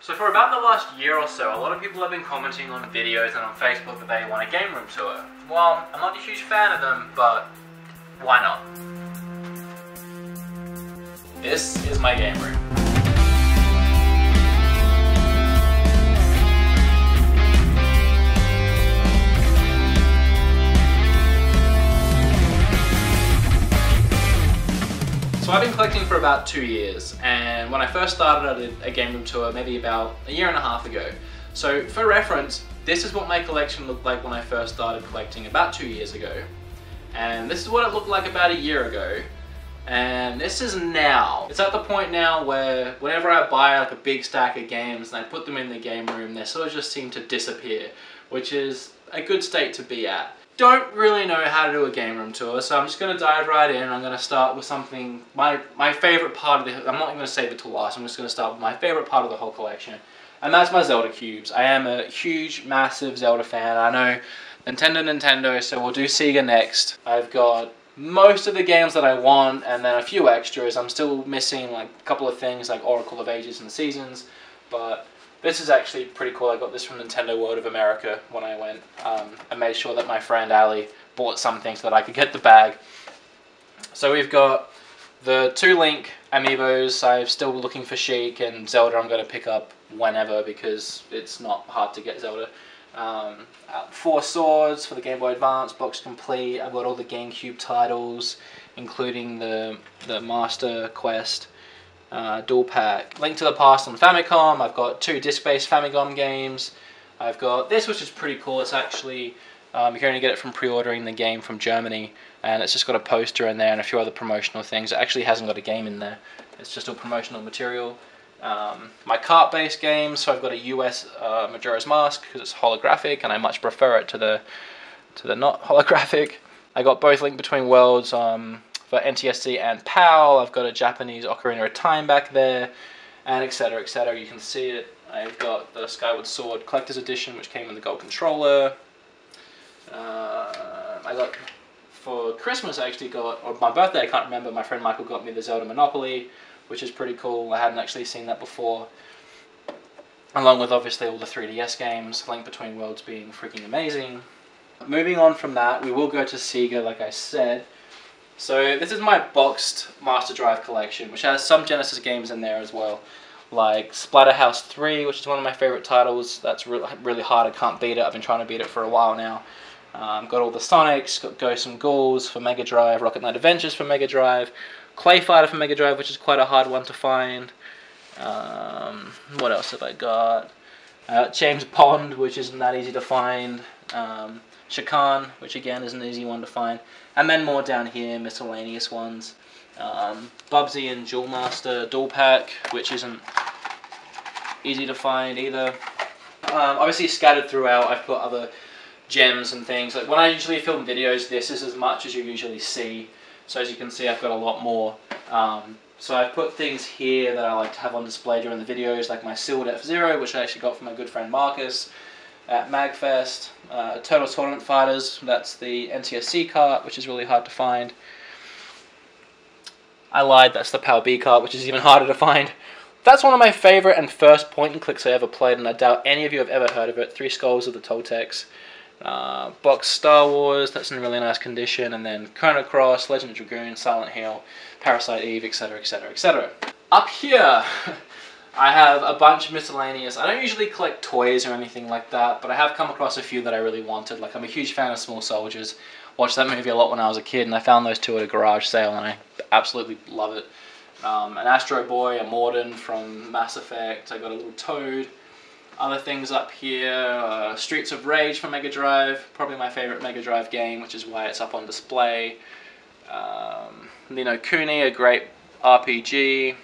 So for about the last year or so, a lot of people have been commenting on videos and on Facebook that they want a game room tour. Well, I'm not a huge fan of them, but why not? This is my game room. So I've been collecting for about 2 years, and when I first started I did a game room tour maybe about a year and a half ago. So for reference, this is what my collection looked like when I first started collecting about 2 years ago. And this is what it looked like about a year ago. And this is now. It's at the point now where whenever I buy like a big stack of games and I put them in the game room, they sort of just seem to disappear, which is a good state to be at. Don't really know how to do a game room tour, so I'm just going to dive right in. I'm going to start with something, my favorite part of the, I'm not even going to save it till last, I'm just going to start with my favorite part of the whole collection, and that's my Zelda cubes. I am a huge, massive Zelda fan. I know Nintendo, so we'll do Sega next. I've got most of the games that I want, and then a few extras. I'm still missing like a couple of things like Oracle of Ages and Seasons, but this is actually pretty cool. I got this from Nintendo World of America when I went. I made sure that my friend Ali bought something so that I could get the bag. So we've got the 2 Link amiibos. I'm still looking for Sheik, and Zelda I'm going to pick up whenever because it's not hard to get Zelda. 4 swords for the Game Boy Advance, box complete. I've got all the GameCube titles, including the Master Quest. Dual pack. Link to the Past on Famicom. I've got 2 disc-based Famicom games. I've got this, which is pretty cool. It's actually, you can only get it from pre-ordering the game from Germany, and it's just got a poster in there and a few other promotional things. It actually hasn't got a game in there. It's just all promotional material. My cart-based games, so I've got a US Majora's Mask because it's holographic, and I much prefer it to the not holographic. I got both Link Between Worlds for NTSC and PAL. I've got a Japanese Ocarina of Time back there, and etc, etc. You can see it. I've got the Skyward Sword Collector's Edition, which came in the gold controller. I got, for Christmas I actually got, or my birthday I can't remember, my friend Michael got me the Zelda Monopoly, which is pretty cool. I hadn't actually seen that before. Along with obviously all the 3DS games, Link Between Worlds being freaking amazing. Moving on from that, we will go to Sega like I said. So this is my boxed Master Drive collection, which has some Genesis games in there as well, like Splatterhouse 3, which is one of my favorite titles. That's really hard. I can't beat it. I've been trying to beat it for a while now. Got all the Sonics, got Ghosts and Ghouls for Mega Drive, Rocket Knight Adventures for Mega Drive, Clay Fighter for Mega Drive, which is quite a hard one to find. What else have I got? James Bond, which isn't that easy to find. Shakan, which again is an easy one to find. And then more down here, miscellaneous ones. Bubsy and Jewel Master Dual Pack, which isn't easy to find either. Obviously scattered throughout, I've put other gems and things. Like when I usually film videos, this is as much as you usually see. So as you can see, I've got a lot more. So I've put things here that I like to have on display during the videos, like my Sealed F-Zero, which I actually got from my good friend Marcus at MagFest. Turtle Tournament Fighters, that's the NTSC cart, which is really hard to find. I lied, that's the PAL B cart, which is even harder to find. That's one of my favorite and first point and clicks I ever played, and I doubt any of you have ever heard of it. 3 Skulls of the Toltecs. Box Star Wars, that's in really nice condition, and then Chrono Cross, Legend of Dragoon, Silent Hill, Parasite Eve, etc, etc, etc. Up here, I have a bunch of miscellaneous. I don't usually collect toys or anything like that, but I have come across a few that I really wanted. Like, I'm a huge fan of Small Soldiers. Watched that movie a lot when I was a kid, and I found those 2 at a garage sale, and I absolutely love it. An Astro Boy, a Morden from Mass Effect. I got a little Toad. Other things up here, Streets of Rage for Mega Drive, probably my favorite Mega Drive game, which is why it's up on display. Ni no Kuni, a great RPG.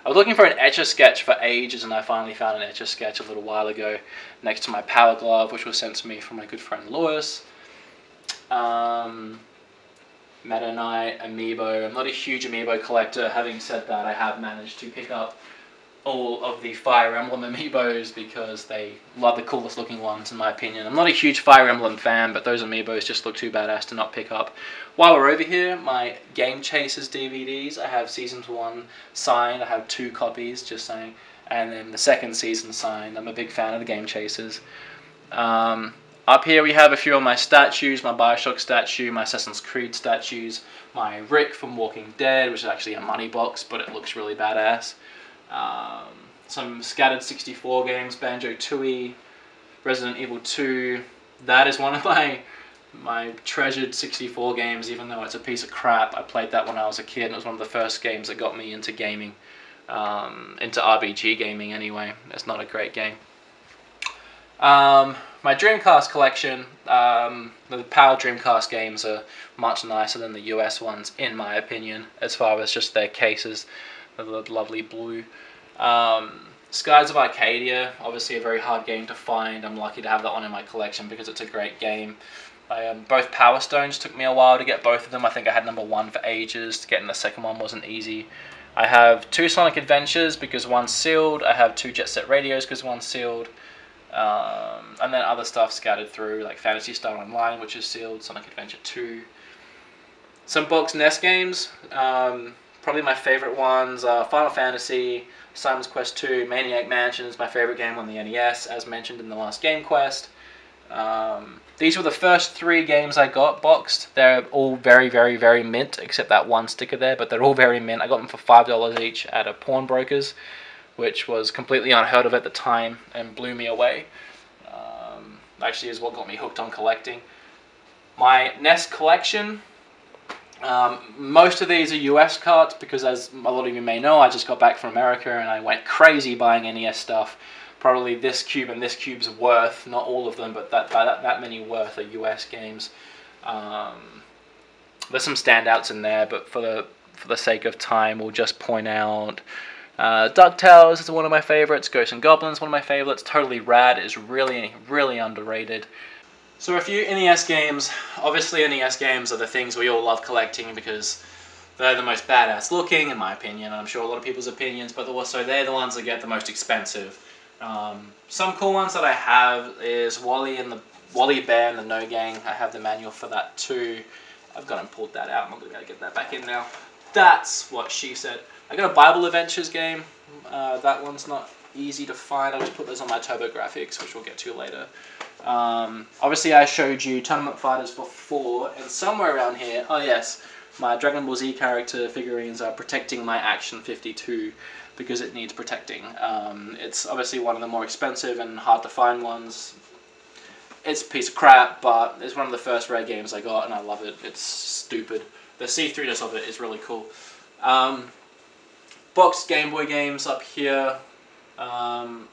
I was looking for an Etch-a-Sketch for ages, and I finally found an Etch-a-Sketch a little while ago next to my Power Glove, which was sent to me from my good friend Lewis. Meta Knight, Amiibo. I'm not a huge Amiibo collector. Having said that, I have managed to pick up all of the Fire Emblem Amiibos because they love the coolest looking ones in my opinion. I'm not a huge Fire Emblem fan, but those Amiibos just look too badass to not pick up. While we're over here, my Game Chasers DVDs, I have Seasons 1 signed, I have 2 copies, just saying. and then the second season signed. I'm a big fan of the Game Chasers. Up here we have a few of my statues, my Bioshock statue, my Assassin's Creed statues, my Rick from Walking Dead, which is actually a money box, but it looks really badass. Some scattered 64 games, Banjo-Tooie, Resident Evil 2. That is one of my treasured 64 games, even though it's a piece of crap. I played that when I was a kid, and it was one of the first games that got me into gaming, into RPG gaming anyway. It's not a great game. My Dreamcast collection, the PAL Dreamcast games are much nicer than the US ones, in my opinion, as far as just their cases, the lovely blue. Skies of Arcadia, obviously a very hard game to find. I'm lucky to have that one in my collection because it's a great game. Both Power Stones took me a while to get both of them. I think I had number 1 for ages. Getting the second one wasn't easy. I have 2 Sonic Adventures because one's sealed. I have 2 Jet Set Radios because one's sealed. And then other stuff scattered through, like Phantasy Star Online, which is sealed, Sonic Adventure 2. Some boxed NES games. Probably my favorite ones are Final Fantasy, Simon's Quest 2, Maniac Mansion is my favorite game on the NES, as mentioned in the last Game Quest. These were the first 3 games I got boxed. They're all very, very, very mint, except that one sticker there, but they're all very mint. I got them for $5 each at a pawnbroker's, which was completely unheard of at the time and blew me away. Actually is what got me hooked on collecting. My NES collection, most of these are US cards because, as a lot of you may know, I just got back from America and I went crazy buying NES stuff. Probably this cube and this cube's worth, not all of them, but that many worth are US games. There's some standouts in there, but for the sake of time, we'll just point out DuckTales is one of my favorites. Ghosts and Goblins, one of my favorites. Totally Rad is really, really underrated. So a few NES games. Obviously NES games are the things we all love collecting because they're the most badass looking, in my opinion. I'm sure a lot of people's opinions, but also they're the ones that get the most expensive. Some cool ones that I have is Wally Bear and the No Gang. I have the manual for that too. I've gone and pulled that out. I'm not going to be able to get that back in now. That's what she said. I got a Bible Adventures game. That one's not easy to find. I just put those on my TurboGrafx, which we'll get to later. Obviously, I showed you Tournament Fighters before, and somewhere around here, oh yes, my Dragon Ball Z character figurines are protecting my Action 52 because it needs protecting. It's obviously one of the more expensive and hard to find ones. It's a piece of crap, but it's one of the first rare games I got, and I love it. It's stupid. The see-throughness of it is really cool. Boxed Game Boy games up here.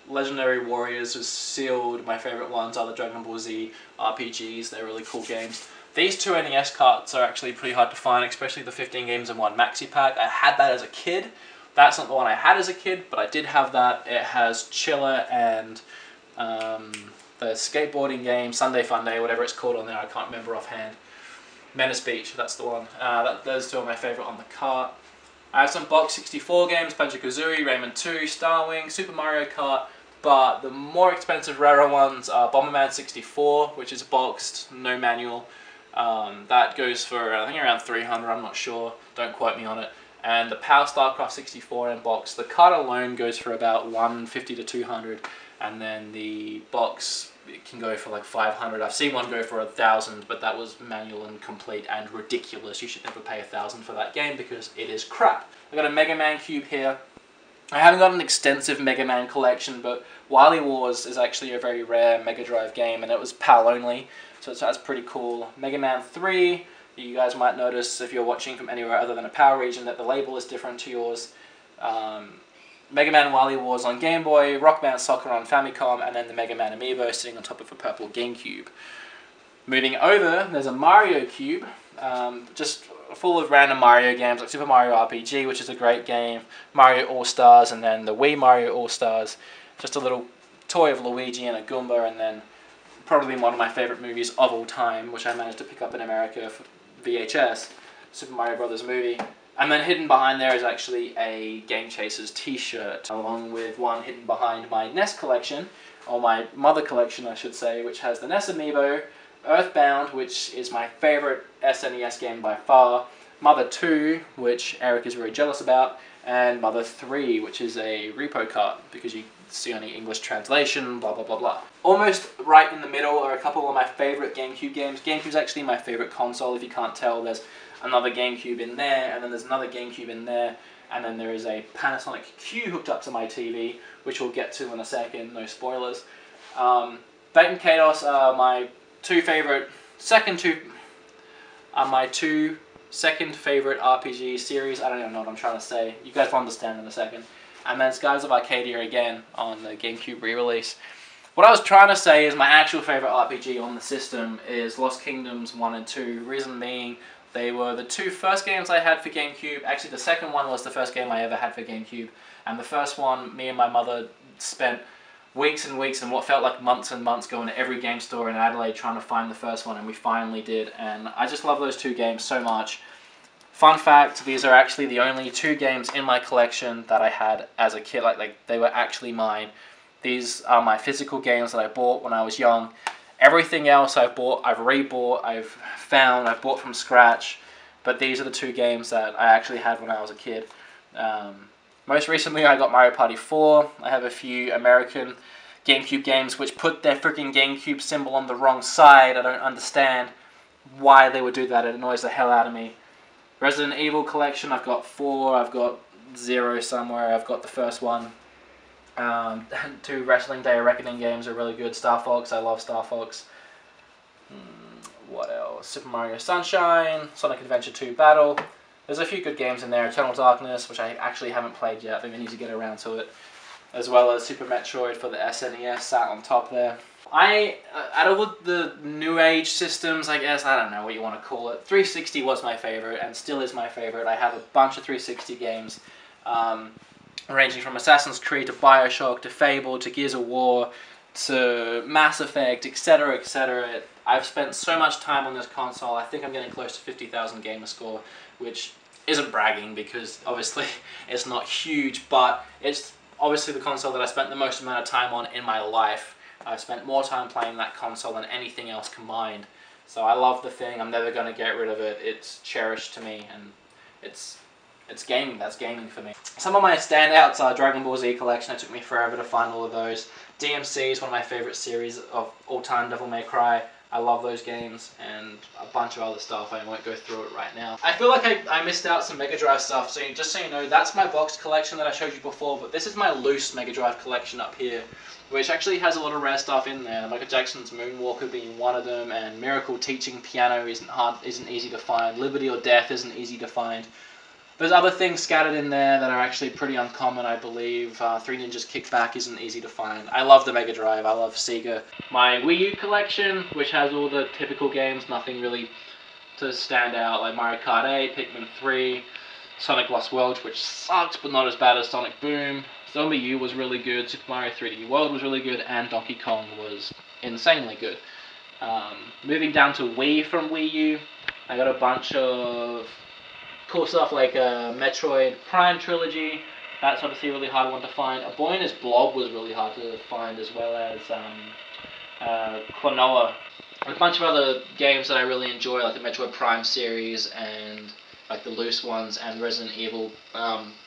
Legendary Warriors is sealed. My favorite ones are the Dragon Ball Z RPGs. They're really cool games. These 2 NES carts are actually pretty hard to find, especially the 15 games in 1 maxi pack. I had that as a kid. That's not the one I had as a kid, but I did have that. It has Chiller and the skateboarding game, Sunday Fun Day, whatever it's called on there. I can't remember offhand. Menace Beach, that's the one. Those 2 are my favorite on the cart. I have some box 64 games, Banjo-Kazooie, Rayman 2, Star Wing, Super Mario Kart, but the more expensive, rarer ones are Bomberman 64, which is boxed, no manual. That goes for, I think, around 300, I'm not sure, don't quote me on it. And the Power StarCraft 64 in box, the card alone goes for about 150 to 200, and then the box, it can go for like 500. I've seen one go for 1,000, but that was manual and complete and ridiculous. You should never pay 1,000 for that game because it is crap. I got a Mega Man cube here. I haven't got an extensive Mega Man collection, but Wily Wars is actually a very rare Mega Drive game, and it was PAL only, so that's pretty cool. Mega Man 3, you guys might notice if you're watching from anywhere other than a PAL region that the label is different to yours. Mega Man Wily Wars on Game Boy, Rock Band Soccer on Famicom, and then the Mega Man Amiibo sitting on top of a purple GameCube. Moving over, there's a Mario Cube, just full of random Mario games like Super Mario RPG, which is a great game, Mario All-Stars, and then the Wii Mario All-Stars. Just a little toy of Luigi and a Goomba, and then probably one of my favorite movies of all time, which I managed to pick up in America for VHS, Super Mario Brothers movie. And then hidden behind there is actually a Game Chasers t-shirt, along with one hidden behind my NES collection, or my mother collection I should say, which has the NES Amiibo, Earthbound, which is my favorite SNES game by far, Mother 2, which Eric is very jealous about, and Mother 3, which is a repo cart, because you see only English translation, blah blah blah blah. Almost right in the middle are a couple of my favorite GameCube games. GameCube's actually my favorite console, if you can't tell. There's another GameCube in there, and then there's another GameCube in there, and then there is a Panasonic Q hooked up to my TV, which we'll get to in a second, no spoilers. Fate and Chaos are my two second favorite RPG series. I don't even know what I'm trying to say. You guys will understand in a second. And then Skies of Arcadia again on the GameCube re-release. What I was trying to say is my actual favorite RPG on the system is Lost Kingdoms 1 and 2. Reason being, they were the two first games I had for GameCube. Actually, the second one was the first game I ever had for GameCube. And the first one, me and my mother spent weeks and weeks and what felt like months and months going to every game store in Adelaide trying to find the first one, and we finally did. And I just love those two games so much. Fun fact, these are actually the only two games in my collection that I had as a kid. Like they were actually mine. These are my physical games that I bought when I was young. Everything else I've bought, I've rebought, I've found, I've bought from scratch. But these are the two games that I actually had when I was a kid. Most recently I got Mario Party 4. I have a few American GameCube games which put their freaking GameCube symbol on the wrong side. I don't understand why they would do that. It annoys the hell out of me. Resident Evil Collection, I've got 4, I've got 0 somewhere, I've got the first one. Two Wrestling Day of Reckoning games are really good. Star Fox, I love Star Fox. What else? Super Mario Sunshine, Sonic Adventure 2 Battle. There's a few good games in there. Eternal Darkness, which I actually haven't played yet, I think I need to get around to it. As well as Super Metroid for the SNES sat on top there. Out of the new age systems, I guess, I don't know what you want to call it, 360 was my favorite and still is my favorite. I have a bunch of 360 games, ranging from Assassin's Creed to Bioshock to Fable to Gears of War to Mass Effect, etc, etc. I've spent so much time on this console. I think I'm getting close to 50,000 gamer score, which isn't bragging because obviously it's not huge, but it's obviously the console that I spent the most amount of time on in my life. I've spent more time playing that console than anything else combined. So I love the thing. I'm never going to get rid of it. It's cherished to me, and it's gaming. That's gaming for me. Some of my standouts are Dragon Ball Z Collection. It took me forever to find all of those. DMC is one of my favorite series of all time. Devil May Cry. I love those games, and a bunch of other stuff. I won't go through it right now. I feel like I missed out some Mega Drive stuff, so just so you know, that's my boxed collection that I showed you before, but this is my loose Mega Drive collection up here, which actually has a lot of rare stuff in there. Michael Jackson's Moonwalker being one of them, and Miracle Teaching Piano isn't easy to find. Liberty or Death isn't easy to find. There's other things scattered in there that are actually pretty uncommon, I believe. Three Ninjas Kickback isn't easy to find. I love the Mega Drive, I love Sega. My Wii U collection, which has all the typical games, nothing really to stand out, like Mario Kart 8, Pikmin 3, Sonic Lost World, which sucks but not as bad as Sonic Boom. Zombie U was really good, Super Mario 3D World was really good, and Donkey Kong was insanely good. Moving down to Wii from Wii U, I got a bunch of cool stuff like Metroid Prime Trilogy. That's obviously a really hard one to find. A Boy and His Blob was really hard to find, as well as Klonoa. A bunch of other games that I really enjoy, like the Metroid Prime series and like the loose ones, and Resident Evil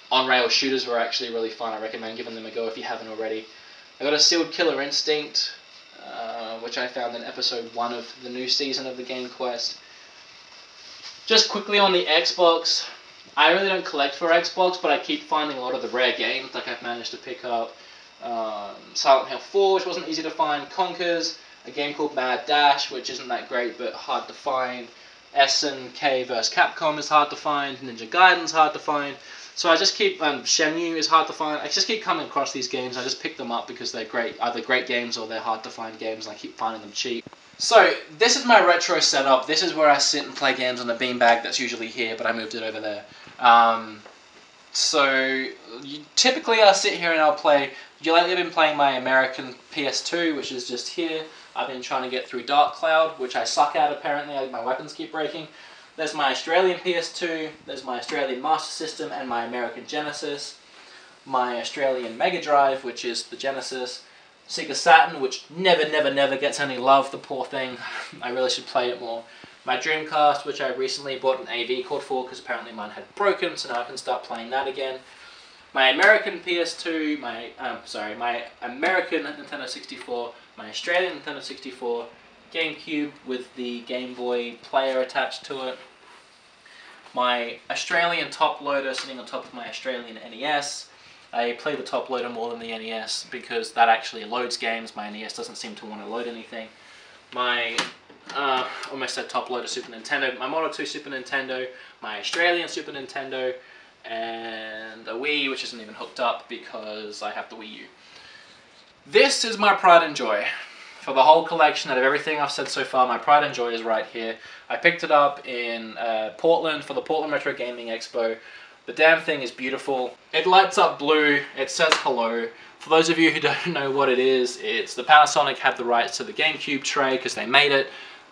on-rail shooters were actually really fun. I recommend giving them a go if you haven't already. I got a sealed Killer Instinct, which I found in episode 1 of the new season of the Game Quest. Just quickly on the Xbox, I really don't collect for Xbox, but I keep finding a lot of the rare games. Like I've managed to pick up Silent Hill 4, which wasn't easy to find, Conkers, a game called Mad Dash, which isn't that great but hard to find, SNK vs Capcom is hard to find, Ninja Gaiden's hard to find. So I just keep, Shenmue is hard to find. I just keep coming across these games. I just pick them up because they're great, either great games or they're hard to find games, and I keep finding them cheap. So, this is my retro setup. This is where I sit and play games on the beanbag that's usually here, but I moved it over there. Typically I'll sit here and I'll play. Lately I've been playing my American PS2, which is just here. I've been trying to get through Dark Cloud, which I suck at apparently. My weapons keep breaking. There's my Australian PS2, there's my Australian Master System and my American Genesis. My Australian Mega Drive, which is the Genesis. Sega Saturn, which never gets any love, the poor thing. I really should play it more. My Dreamcast, which I recently bought an AV cord for because apparently mine had broken, so now I can start playing that again. my American PS2, my American Nintendo 64, my Australian Nintendo 64, GameCube with the Game Boy player attached to it, my Australian top loader sitting on top of my Australian NES. I play the top loader more than the NES because that actually loads games. My NES doesn't seem to want to load anything. My, almost said top loader Super Nintendo, my Model 2 Super Nintendo, my Australian Super Nintendo, and a Wii, which isn't even hooked up because I have the Wii U. This is my pride and joy. For the whole collection, out of everything I've said so far, my pride and joy is right here. I picked it up in Portland for the Portland Retro Gaming Expo. The damn thing is beautiful. It lights up blue, it says hello. For those of you who don't know what it is, it's the Panasonic had the rights to the GameCube tray because they made it.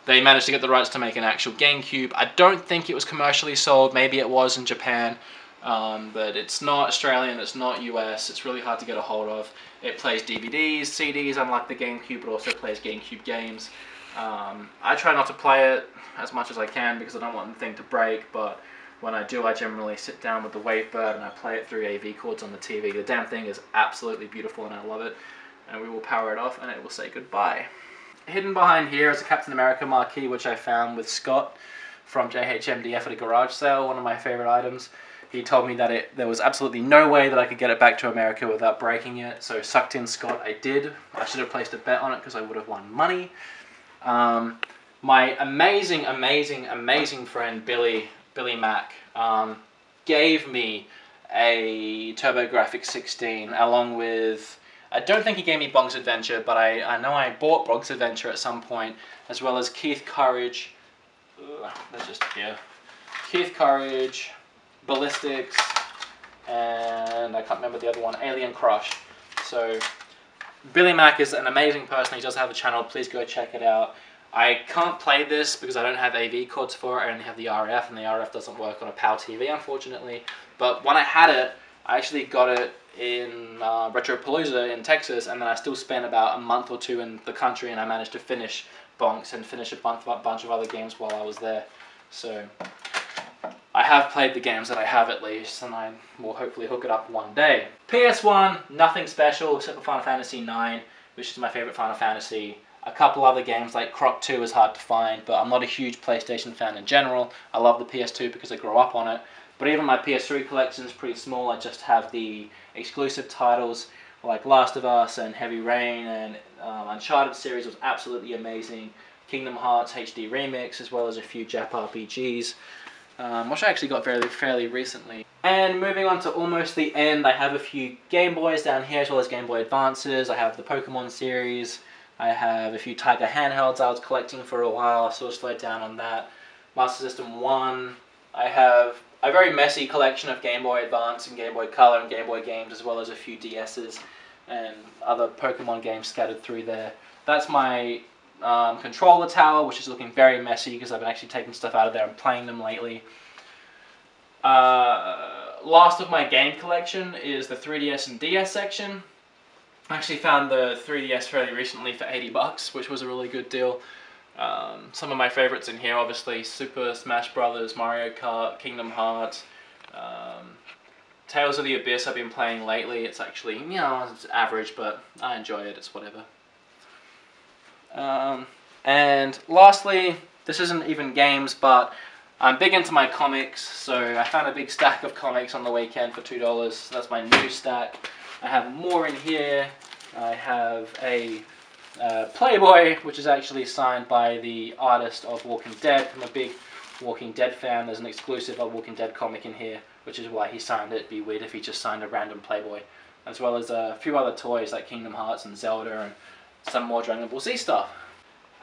They managed to get the rights to make an actual GameCube. I don't think it was commercially sold, maybe it was in Japan. But it's not Australian, it's not US, it's really hard to get a hold of. It plays DVDs, CDs, unlike the GameCube, but also plays GameCube games. I try not to play it as much as I can because I don't want the thing to break, but when I do, I generally sit down with the Wavebird and I play it through AV cords on the TV. The damn thing is absolutely beautiful and I love it. And we will power it off and it will say goodbye. Hidden behind here is a Captain America marquee, which I found with Scott from JHMDF at a garage sale, one of my favorite items. He told me that there was absolutely no way that I could get it back to America without breaking it, so sucked in Scott, I did. I should have placed a bet on it because I would have won money. My amazing, amazing, amazing friend Billy Mack gave me a TurboGrafx 16 along with, I don't think he gave me Bong's Adventure, but I know I bought Bong's Adventure at some point, as well as Keith Courage, Keith Courage, Ballistics, and I can't remember the other one, Alien Crush. So Billy Mack is an amazing person. He does have a channel. Please go check it out. I can't play this because I don't have AV cords for it. I only have the RF, and the RF doesn't work on a PAL TV, unfortunately. But when I had it, I actually got it in Retropalooza in Texas, and then I still spent about a month or two in the country, and I managed to finish Bonks and finish a bunch of other games while I was there. So I have played the games that I have at least, and I will hopefully hook it up one day. PS1, nothing special except for Final Fantasy IX, which is my favorite Final Fantasy. A couple other games like Croc 2 is hard to find, but I'm not a huge PlayStation fan in general. I love the PS2 because I grew up on it. But even my PS3 collection is pretty small. I just have the exclusive titles like Last of Us and Heavy Rain, and Uncharted series was absolutely amazing. Kingdom Hearts HD Remix, as well as a few Jap RPGs. Which I actually got fairly recently. And moving on to almost the end, I have a few Game Boys down here, as well as Game Boy Advances. I have the Pokemon series. I have a few Tiger handhelds I was collecting for a while. I sort of slowed down on that. Master System 1. I have a very messy collection of Game Boy Advance and Game Boy Color and Game Boy games, as well as a few DS's and other Pokemon games scattered through there. That's my controller tower, which is looking very messy because I've been actually taking stuff out of there and playing them lately. Last of my game collection is the 3DS and DS section. I actually found the 3DS fairly recently for 80 bucks, which was a really good deal. Some of my favorites in here, obviously, Super Smash Brothers, Mario Kart, Kingdom Hearts, Tales of the Abyss I've been playing lately. It's actually, you know, it's average, but I enjoy it, it's whatever. And lastly, this isn't even games, but I'm big into my comics, so I found a big stack of comics on the weekend for $2. That's my new stack. I have more in here. I have a Playboy, which is actually signed by the artist of Walking Dead. I'm a big Walking Dead fan. There's an exclusive Walking Dead comic in here, which is why he signed it. It'd be weird if he just signed a random Playboy. As well as a few other toys like Kingdom Hearts and Zelda and some more Dragon Ball Z stuff.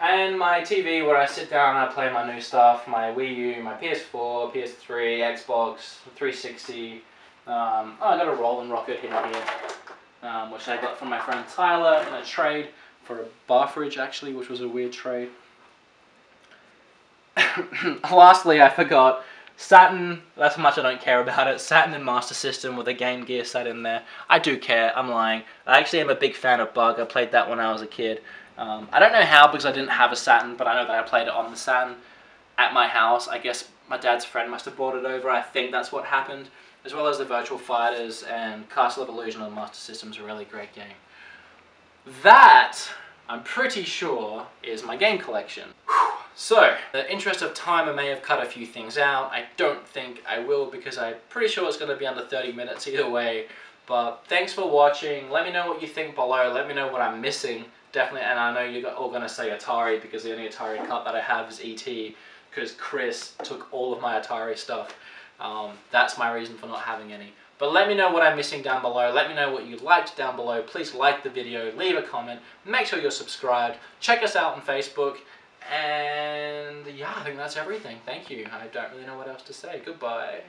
And my TV where I sit down and I play my new stuff, my Wii U, my PS4, PS3, Xbox, 360. I got a Roland Rocket hidden here, which I got from my friend Tyler in a trade for a bar fridge actually, which was a weird trade. Lastly, I forgot Saturn. That's how much I don't care about it. Saturn and Master System with a Game Gear set in there. I do care, I'm lying. I actually am a big fan of Bug. I played that when I was a kid. I don't know how because I didn't have a Saturn, but I know that I played it on the Saturn at my house. I guess My dad's friend must have brought it over. I think that's what happened. As well as the Virtual Fighters and Castle of Illusion on the Master System's a really great game. That, I'm pretty sure, is my game collection. So, in the interest of time, I may have cut a few things out. I don't think I will because I'm pretty sure it's going to be under 30 minutes either way. But thanks for watching. Let me know what you think below. Let me know what I'm missing. Definitely, and I know you're all going to say Atari because the only Atari cut that I have is E.T. because Chris took all of my Atari stuff. That's my reason for not having any. But let me know what I'm missing down below. Let me know what you liked down below. Please like the video, leave a comment, make sure you're subscribed. Check us out on Facebook. And yeah, I think that's everything. Thank you. I don't really know what else to say. Goodbye.